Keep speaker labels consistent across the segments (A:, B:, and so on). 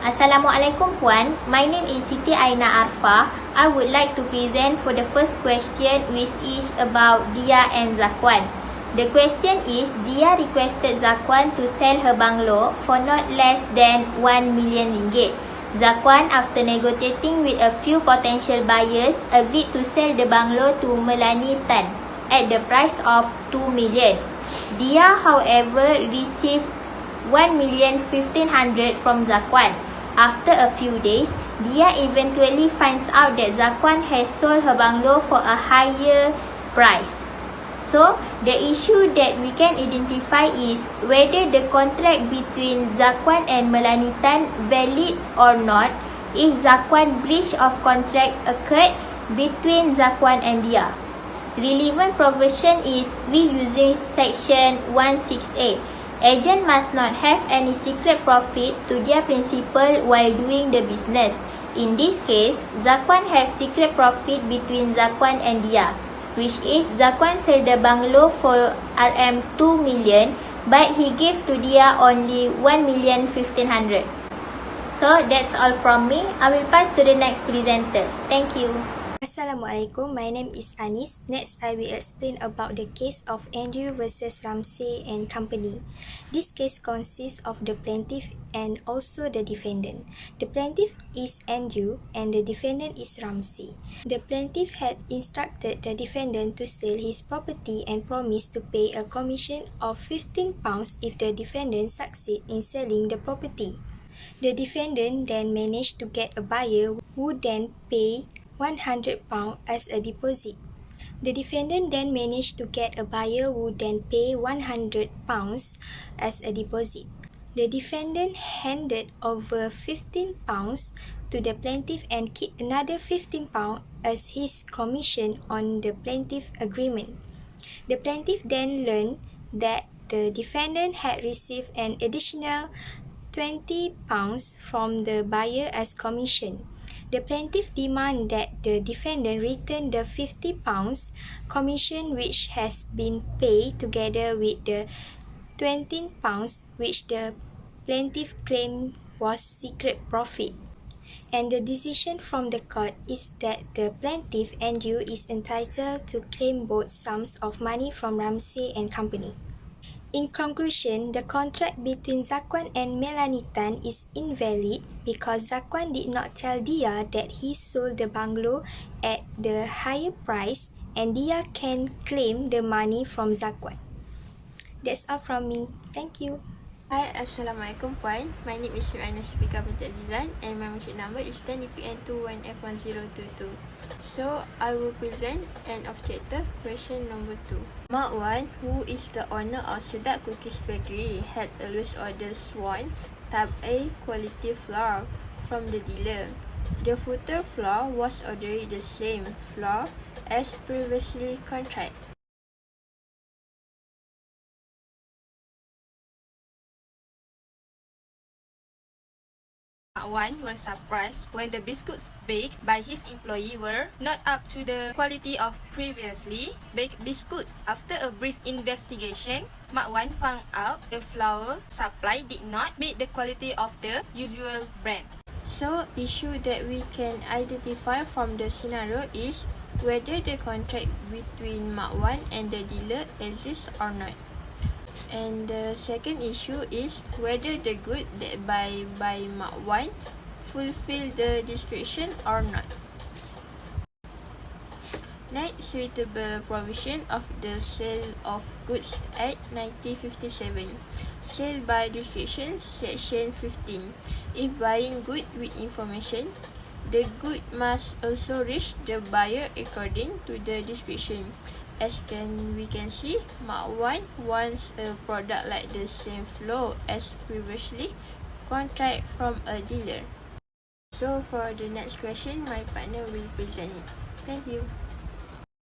A: Assalamualaikum Puan, my name is Siti Aina Arfa. I would like to present for the first question which is about Dia and Zakwan. The question is, Dia requested Zakwan to sell her bungalow for not less than 1 million ringgit. Zakwan, after negotiating with a few potential buyers, agreed to sell the bungalow to Melanie Tan at the price of 2 million. Dia, however, received 1,15,000 from Zakwan. After a few days, Dia eventually finds out that Zakwan has sold her bungalow for a higher price. So, the issue that we can identify is whether the contract between Zakwan and Melanie Tan valid or not if Zakwan breach of contract occurred between Zakwan and Dia. Relevant provision is we using section 16A. Agent must not have any secret profit to their principal while doing the business. In this case, Zakwan has secret profit between Zakwan and Dia, which is Zakwan sell the bungalow for Rm 2 million, but he gave to Dia only 1,15,000. So that's all from me. I will pass to the next presenter. Thank you.
B: Assalamualaikum, my name is Anis. Next, I will explain about the case of Andrew versus Ramsey and Company. This case consists of the plaintiff and also the defendant. The plaintiff is Andrew and the defendant is Ramsey. The plaintiff had instructed the defendant to sell his property and promised to pay a commission of £15 if the defendant succeed in selling the property. The defendant then managed to get a buyer who then pay £100 as a deposit. The defendant then managed to get a buyer who then pay £100 as a deposit. The defendant handed over £15 to the plaintiff and kept another £15 as his commission on the plaintiff agreement. The plaintiff then learned that the defendant had received an additional £20 from the buyer as commission. The plaintiff demanded that the defendant return the £50 commission which has been paid together with the £20 which the plaintiff claimed was secret profit. And the decision from the court is that the plaintiff Andrew is entitled to claim both sums of money from Ramsey and Company. In conclusion, the contract between Zakwan and Melanie Tan is invalid because Zakwan did not tell Dia that he sold the bungalow at the higher price and Dia can claim the money from Zakwan. That's all from me. Thank you.
C: Hi, Assalamualaikum Puan. My name is Shu'aina Syafika binti Azizan and my membership number is 10DPN21F1022. So, I will present end of chapter, question number 2. Mak Wan, who is the owner of Sedap Cookies Bakery, had always ordered Swan Type A quality flour from the dealer. The footer flour was ordered the same flour as previously contract. Mak Wan was surprised when the biscuits baked by his employee were not up to the quality of previously baked biscuits. After a brief investigation, Mak Wan found out the flour supply did not meet the quality of the usual brand. So, issue that we can identify from the scenario is whether the contract between Mak Wan and the dealer exists or not. And the second issue is whether the good that buy by Mak Wan fulfill the description or not. Next, suitable provision of the Sale of Goods Act 1957. Sale by description, section 15. If buying good with information, the good must also reach the buyer according to the description. As we can see, Mak Wan wants a product like the same flow as previously contract from a dealer. So for the next question, my partner will present it. Thank you.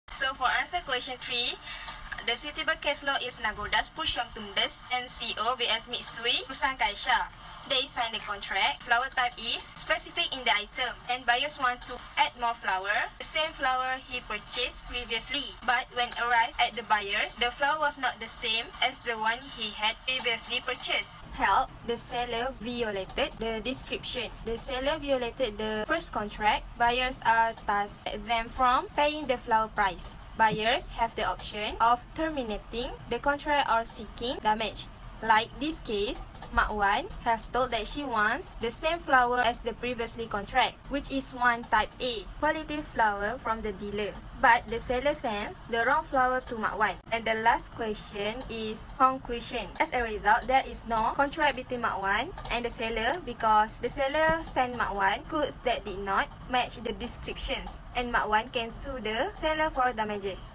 D: So for answer question 3, the suitable case law is Nagodas Pusham Tumdes NCO vs Mitsui Kusang Kaisha. They sign the contract. Flower type is specific in the item, and buyers want to add more flower, the same flower he purchased previously. But when arrived at the buyers, the flower was not the same as the one he had previously purchased.
C: Help, the seller violated the description. The seller violated the first contract. Buyers are thus exempt from paying the flower price. Buyers have the option of terminating the contract or seeking damage. Like this case, Mak Wan has told that she wants the same flower as the previously contract, which is one type A, quality flower from the dealer. But the seller sent the wrong flower to Mak Wan. And the last question is conclusion. As a result, there is no contract between Mak Wan and the seller because the seller sent Mak Wan goods that did not match the descriptions, and Mak Wan can sue the seller for damages.